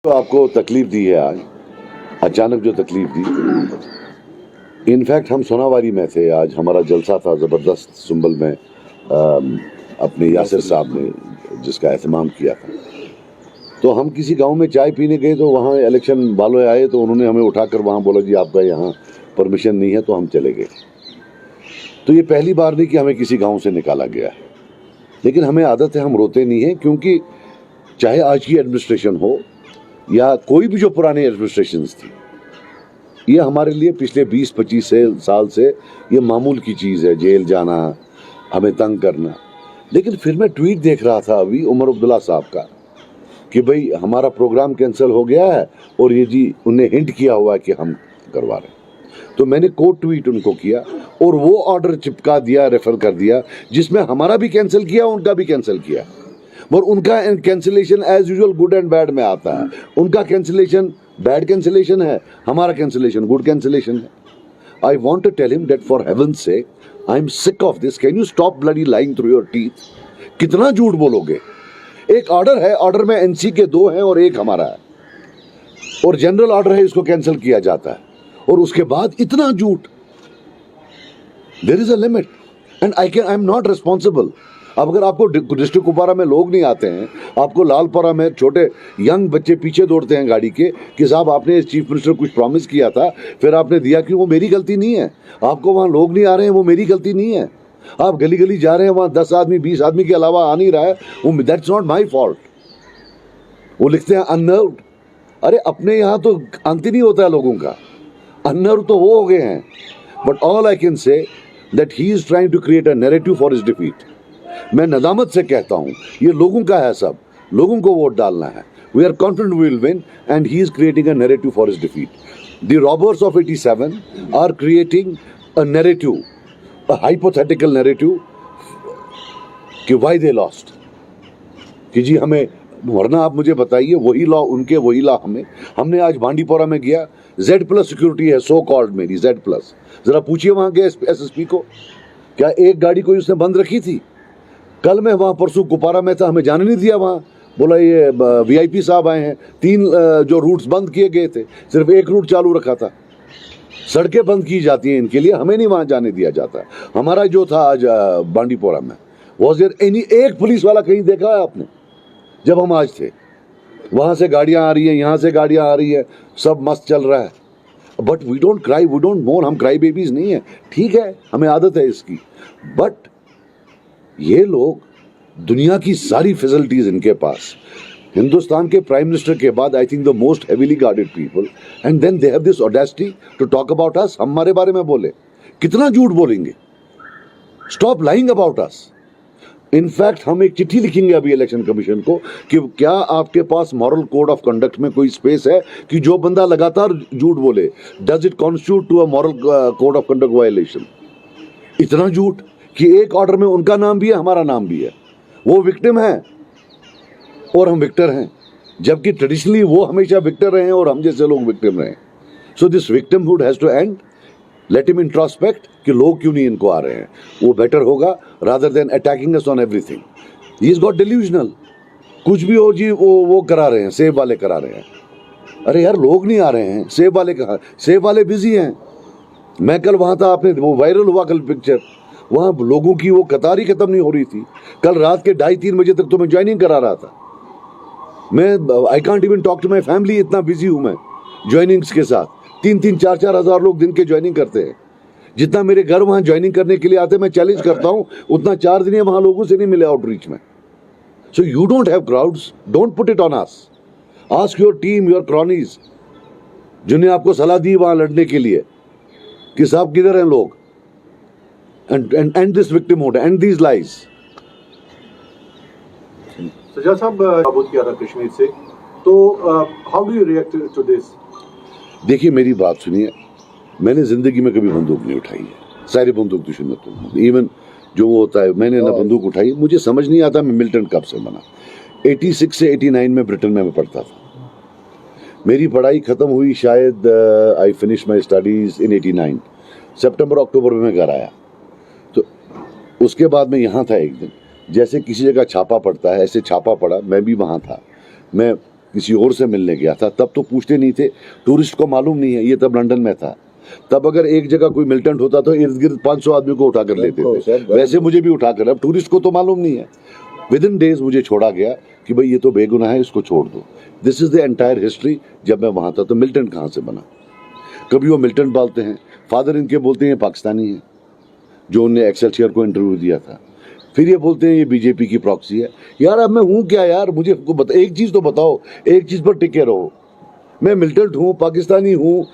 तो आपको तकलीफ दी है आज, अचानक जो तकलीफ दी। इनफैक्ट हम सोनावारी में थे, आज हमारा जलसा था ज़बरदस्त सुंबल में, अपने यासिर साहब ने जिसका एहतमाम किया था। तो हम किसी गांव में चाय पीने गए तो वहाँ इलेक्शन वाले आए तो उन्होंने हमें उठाकर वहाँ बोला जी आपका यहाँ परमिशन नहीं है, तो हम चले गए। तो ये पहली बार नहीं कि हमें किसी गांव से निकाला गया है, लेकिन हमें आदत है, हम रोते नहीं हैं, क्योंकि चाहे आज की एडमिनिस्ट्रेशन हो या कोई भी जो पुरानी एडमिनिस्ट्रेशंस थी, ये हमारे लिए पिछले 20-25 साल से ये मामूल की चीज़ है, जेल जाना, हमें तंग करना। लेकिन फिर मैं ट्वीट देख रहा था अभी उमर अब्दुल्ला साहब का कि भाई हमारा प्रोग्राम कैंसिल हो गया है और ये जी उन्हें हिंट किया हुआ है कि हम करवा रहे हैं। तो मैंने कोट ट्वीट उनको किया और वो ऑर्डर चिपका दिया, रेफर कर दिया, जिसमें हमारा भी कैंसिल किया, उनका भी कैंसिल किया। और उनका cancellation as usual good and bad में आता है। उनका कैंसिलेशन बैड कैंसिलेशन है, हमारा कैंसिलेशन गुड कैंसिलेशन है। I want to tell him that for heaven's sake I am sick of this, can you stop bloody lying through your teeth. कितना झूठ बोलोगे? एक ऑर्डर है, ऑर्डर में एनसी के 2 हैं और 1 हमारा है, और जनरल ऑर्डर है, इसको कैंसिल किया जाता है, और उसके बाद इतना झूठ। There is a limit and I am not responsible. अब अगर आपको डिस्ट्रिक्ट कुपवारा में लोग नहीं आते हैं, आपको लालपुरा में छोटे यंग बच्चे पीछे दौड़ते हैं गाड़ी के कि साहब आपने चीफ मिनिस्टर कुछ प्रॉमिस किया था, फिर आपने दिया क्यों, वो मेरी गलती नहीं है। आपको वहाँ लोग नहीं आ रहे हैं, वो मेरी गलती नहीं है। आप गली गली जा रहे हैं, वहाँ 10 आदमी 20 आदमी के अलावा आ नहीं रहा है, वो दैट्स नॉट माई फॉल्ट। वो लिखते हैं अननर्व्ड। अरे अपने यहाँ तो अंत ही नहीं होता है लोगों का, अननर्व तो वो हो गए हैं। But all I can say that he is trying to create a narrative for his defeat. मैं नदामत से कहता हूं, ये लोगों का है, सब लोगों को वोट डालना है। We are confident we will win and he is creating a narrative for his defeat. The robbers of 87 are creating a narrative, a hypothetical narrative कि व्हाई दे लॉस्ट, कि जी हमें, वरना आप मुझे बताइए, वही लॉ उनके, वही लॉ हमें। हमने आज बांडीपोरा में गया, Z+ सिक्योरिटी है सो कॉल्ड मेरी Z+। जरा पूछिए वहां के SSP को, क्या एक गाड़ी कोई उसने बंद रखी थी? कल मैं वहाँ परसों कुपवारा में था, हमें जाने नहीं दिया वहाँ। बोला ये VIP साहब आए हैं, 3 जो रूट्स बंद किए गए थे, सिर्फ 1 रूट चालू रखा था। सड़कें बंद की जाती हैं इनके लिए, हमें नहीं वहाँ जाने दिया जाता। हमारा जो था आज बांडीपोरा में, वॉज देयर एनी एक पुलिस वाला कहीं देखा है आपने? जब हम आज थे, वहाँ से गाड़ियाँ आ रही हैं, यहाँ से गाड़ियाँ आ रही हैं, सब मस्त चल रहा है। But we don't cry, we don't mourn, हम क्राई बेबीज नहीं है, ठीक है, हमें आदत है इसकी। बट ये लोग, दुनिया की सारी फैसिलिटीज इनके पास, हिंदुस्तान के प्राइम मिनिस्टर के बाद I think the most heavily guarded people, and then they have this audacity to talk about us. हमारे बारे में बोले, कितना झूठ बोलेंगे? Stop lying about us. In fact हम एक चिट्ठी लिखेंगे अभी इलेक्शन कमीशन को कि क्या आपके पास मॉरल कोड ऑफ कंडक्ट में कोई स्पेस है कि जो बंदा लगातार झूठ बोले, does it constitute to a moral code of conduct violation? इतना झूठ कि एक ऑर्डर में उनका नाम भी है, हमारा नाम भी है। वो विक्टिम है और हम विक्टर हैं, जबकि ट्रेडिशनली वो हमेशा विक्टर रहे हैं और हम जैसे लोग विक्टिम रहे। So this victimhood has to end. Let him introspect कि लोग क्यों नहीं इनको आ रहे हैं, वो बेटर होगा rather than attacking us on everything. He is got delusional, कुछ भी हो जी वो करा रहे हैं, सेब वाले करा रहे हैं। अरे यार लोग नहीं आ रहे हैं, सेब वाले कहा, सेब वाले बिजी हैं। मैं कल वहां था, आपने वो वायरल हुआ कल पिक्चर, वहां लोगों की वो कतार ही खत्म नहीं हो रही थी। कल रात के 2:30-3 बजे तक तो मैं ज्वाइनिंग करा रहा था। मैं I can't even talk to my family, इतना बिजी हूं मैं ज्वाइनिंग्स के साथ। 3-3, 4-4 हजार लोग दिन के ज्वाइनिंग करते हैं। जितना मेरे घर वहां ज्वाइनिंग करने के लिए आते हैं, मैं चैलेंज करता हूं, उतना 4 दिन वहां लोगों से नहीं मिले आउटरीच में। So you don't have crowds, don't put it on us. Ask your team, your cronies, जिन्हें आपको सलाह दी वहां लड़ने के लिए कि साहब किधर हैं लोग, and this victimhood and these lies. Sajjad साहब साबुत किया था कश्मीर से, तो how do you react to this? देखिए मेरी बात सुनिए, मैंने जिंदगी में कभी बंदूक नहीं उठाई है, सारी बंदूक दुश्मन तो इवन जो वो होता है, मैंने ना बंदूक उठाई। मुझे समझ नहीं आता मैं मिलिटेंट कब से बना। 86 से 89 में ब्रिटेन में मैं पढ़ता था। मेरी पढ़ाई खत्म हुई शायद, I finish my studies in 89 सितंबर अक्टूबर में मैं घर आया। तो उसके बाद मैं यहाँ था एक दिन, जैसे किसी जगह छापा पड़ता है ऐसे छापा पड़ा, मैं भी वहाँ था। मैं किसी और से मिलने गया था, तब तो पूछते नहीं थे, टूरिस्ट को मालूम नहीं है, ये तब लंदन में था। तब अगर एक जगह कोई मिलिटेंट होता तो इर्द गिर्द 500 आदमी को उठा कर लेते थे, वैसे मुझे भी उठा कर, अब टूरिस्ट को तो मालूम नहीं है। विद इन डेज मुझे छोड़ा गया कि भाई ये तो बेगुनाह है, इसको छोड़ दो। This is the entire history. जब मैं वहां था तो मिलिटेंट कहाँ से बना? कभी वो मिलिटेंट बोलते हैं, फादर इनके बोलते हैं पाकिस्तानी है, जो उनने एक्सेलसियर को इंटरव्यू दिया था। फिर ये बोलते हैं ये बीजेपी की प्रॉक्सी है। यार अब मैं हूँ क्या यार? मुझे एक चीज़ तो बताओ, एक चीज़ पर टिके रहो। मैं मिलिटेंट हूँ, पाकिस्तानी हूँ,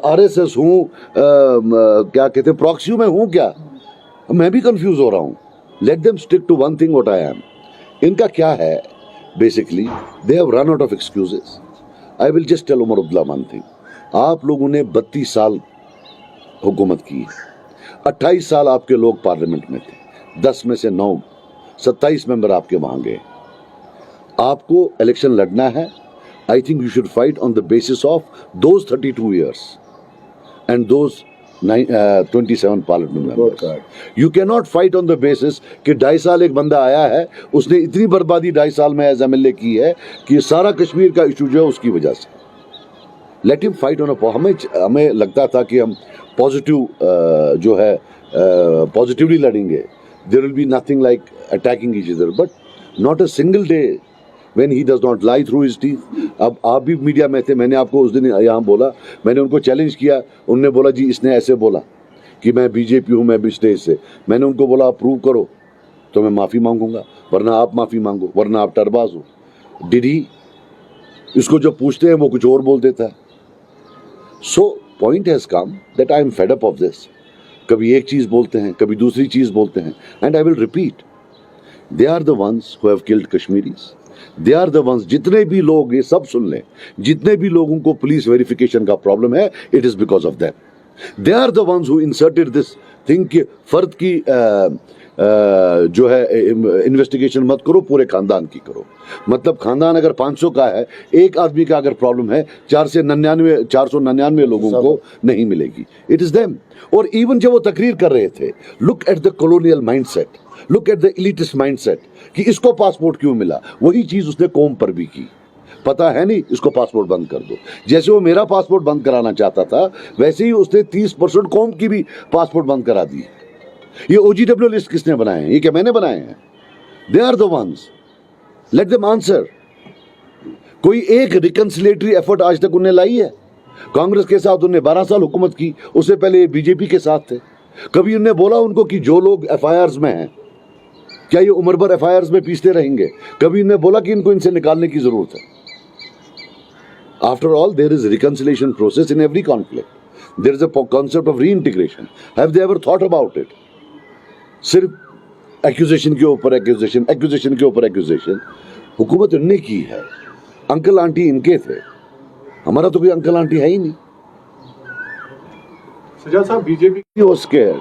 आरएसएस हूँ, क्या कहते हैं प्रॉक्सी में हूँ क्या? मैं भी कंफ्यूज हो रहा हूँ। Let them stick to one thing what I am. इनका क्या है basically, they have run out of excuses. I will just tell Omar Abdullah one thing. आप लोगों ने 32 साल हुकूमत की, 28 साल आपके लोग पार्लियामेंट में थे, 10 में से 9, 27 मेंबर आपके वहां गए। आपको इलेक्शन लड़ना है। I think you should fight on the basis of those 32 years and those 27 parliament members. You can not fight on the basis कि 2.5 साल एक बंदा आया है, उसने इतनी बर्बादी 2.5 साल में एज एमएलए की है कि सारा कश्मीर का इशू जो है उसकी वजह से। Let him fight on a हमें लगता था कि हम पॉजिटिव जो है पॉजिटिवली लड़ेंगे। There will be nothing like attacking each other, but not a single day when he does not lie through his teeth. अब आप भी मीडिया में थे, मैंने आपको उस दिन यहाँ बोला, मैंने उनको चैलेंज किया, उनने बोला जी इसने ऐसे बोला कि मैं बीजेपी हूँ, मैं भी स्टेज से। मैंने उनको बोला आप प्रूव करो तो मैं माफ़ी मांगूंगा, वरना आप माफ़ी मांगो, वरना आप टरबाज हो। Did he? इसको जो पूछते हैं वो कुछ और बोल देता है। So point has come that I am fed up of this. कभी एक चीज़ बोलते हैं, कभी दूसरी चीज़ बोलते हैं, and I will repeat, they are the ones who have killed Kashmiris. They are the ones, जितने भी लोग, ये सब सुन लें, जितने भी लोगों को पुलिस वेरिफिकेशन का प्रॉब्लम है, it is because of them. They are the ones who inserted this thing कि फर्द की जो है इन्वेस्टिगेशन मत करो, पूरे खानदान की करो। मतलब खानदान अगर 500 का है, एक आदमी का अगर प्रॉब्लम है, 499 लोगों को नहीं मिलेगी। It is them. और इवन जब वो तकरीर कर रहे थे, look at the colonial mindset, look at the elitist mindset कि इसको पासपोर्ट क्यों मिला। वही चीज उसने कौम पर भी की। पता है नहीं, इसको पासपोर्ट बंद कर दो। जैसे वो मेरा पासपोर्ट बंद कराना चाहता था, वैसे ही उसने 30% कौम की भी पासपोर्ट बंद करा दी। ये OGW लिस्ट किसने बनाए हैं? ये क्या मैंने बनाए हैं? They are the ones, let them answer. कोई एक रिकंसिलेटरी एफर्ट आज तक उन्हें लाई है? कांग्रेस के साथ उन्हें 12 साल हुकूमत की, उससे पहले बीजेपी के साथ थे। कभी उन्हें बोला उनको कि जो लोग FIRs में हैं, क्या ये उम्र भर FIRs में पीसते रहेंगे? कभी उन्हें बोला कि इनको इनसे निकालने की जरूरत है? After all, there is a reconciliation process in every conflict. There is a concept of reintegration. Have they ever thought about it? सिर्फ एक्यूजेशन के ऊपर एक्यूजेशन, एक्यूजेशन के ऊपर एक्यूजेशन। हुकूमत उनने की है, अंकल आंटी इनके थे, हमारा तो कोई अंकल आंटी है ही नहीं। सजाद साहब, बीजेपी वो स्कैर्ड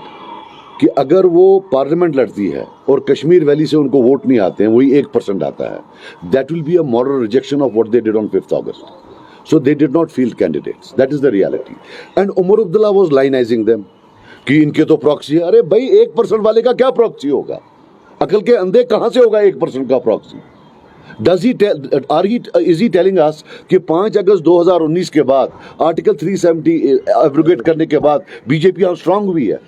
कि अगर वो पार्लियामेंट लड़ती है और कश्मीर वैली से उनको वोट नहीं आते हैं, वही 1% आता है, that will be a moral rejection of what they did on 5th August. So they did not field candidates. That is the reality. And Umar Abdullah was lionizing them कि इनके तो प्रॉक्सी है। अरे भाई, 1% वाले का क्या प्रॉक्सी होगा? अकल के अंधे कहां से होगा 1% का proxy? Is he telling us कि 5 अगस्त 2019 के बाद आर्टिकल 370 एब्रोगेट करने के बाद बीजेपी यहाँ स्ट्रांग हुई है?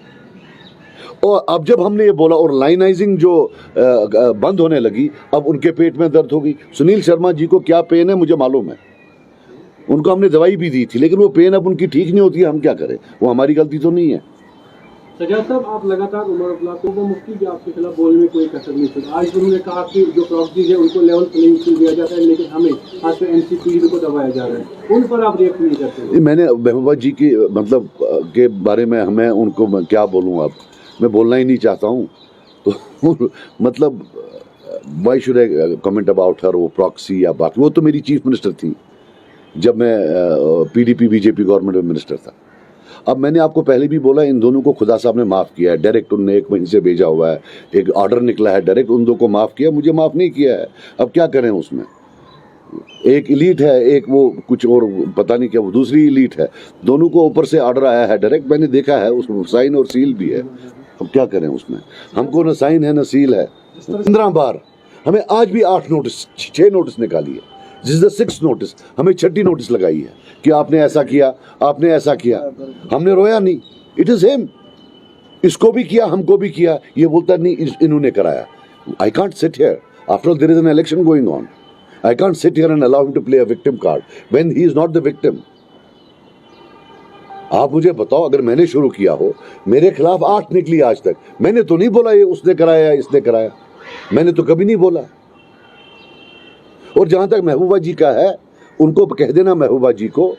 और अब जब हमने ये बोला और लाइनाइजिंग जो बंद होने लगी, अब उनके पेट में दर्द हो गई। सुनील शर्मा जी को क्या पेन है मुझे मालूम है, उनको हमने दवाई भी दी थी, लेकिन वो पेन अब उनकी ठीक नहीं होती है। हम क्या करें? वो हमारी गलती तो नहीं है। सजाद साहब, आप लगातार उमर अब्दुल्ला को वो मुफ्ती के आपके खिलाफ बोलने में कोई कसर नहीं छोड़ी। आज उन्होंने कहा कि जो प्रॉक्सीज है उनको लेवल प्लेइंग फील्ड दिया जाता है, लेकिन हमें आज पे NCP को दबाया जा रहा है। उन पर आप रिएक्ट नहीं करते? मैंने महबूबा जी की मतलब के बारे में हमें उनको क्या बोलूँ, अब मैं बोलना ही नहीं चाहता हूँ। तो मतलब why should I comment about her, वो प्रॉक्सी या बाकी। वो तो मेरी चीफ मिनिस्टर थी जब मैं PDP BJP गवर्नमेंट में मिनिस्टर था। अब मैंने आपको पहले भी बोला, इन दोनों को खुदा साहब ने माफ़ किया है डायरेक्ट। उनने 1 महीने से भेजा हुआ है, एक ऑर्डर निकला है डायरेक्ट, उन दो को माफ़ किया, मुझे माफ़ नहीं किया है। अब क्या करें उसमें? एक इलीट है, एक वो कुछ और पता नहीं क्या, वो दूसरी इलीट है। दोनों को ऊपर से ऑर्डर आया है डायरेक्ट, मैंने देखा है, उसमें साइन और सील भी है। अब क्या करें उसमें? हमको न साइन है न सील है। 15 बार हमें आज भी 8 नोटिस 6 नोटिस निकाली है। This is the 6th notice, हमें 6ठी नोटिस लगाई है कि आपने ऐसा किया, आपने ऐसा किया। हमने रोया नहीं, इट इज हिम। इसको भी किया, हमको भी किया, ये बोलता नहीं इन्होंने कराया। I can't sit here, after all there is an election going on. I can't sit here and allow him to play a victim card when he is not the victim. आप मुझे बताओ, अगर मैंने शुरू किया हो, मेरे खिलाफ 8 निकली आज तक, मैंने तो नहीं बोला ये उसने कराया इसने कराया, मैंने तो कभी नहीं बोला। और जहां तक महबूबा जी का है, उनको कह देना महबूबा जी को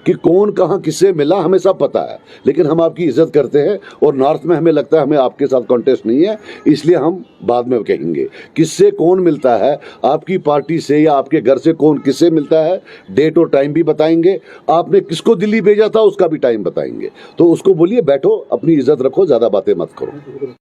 कि कौन कहां किससे मिला, हमें सब पता है, लेकिन हम आपकी इज्जत करते हैं और नॉर्थ में हमें लगता है हमें आपके साथ कॉन्टेस्ट नहीं है, इसलिए हम बाद में कहेंगे किससे कौन मिलता है, आपकी पार्टी से या आपके घर से कौन किससे मिलता है, डेट और टाइम भी बताएंगे। आपने किसको दिल्ली भेजा था उसका भी टाइम बताएंगे। तो उसको बोलिए बैठो, अपनी इज्जत रखो, ज्यादा बातें मत करो।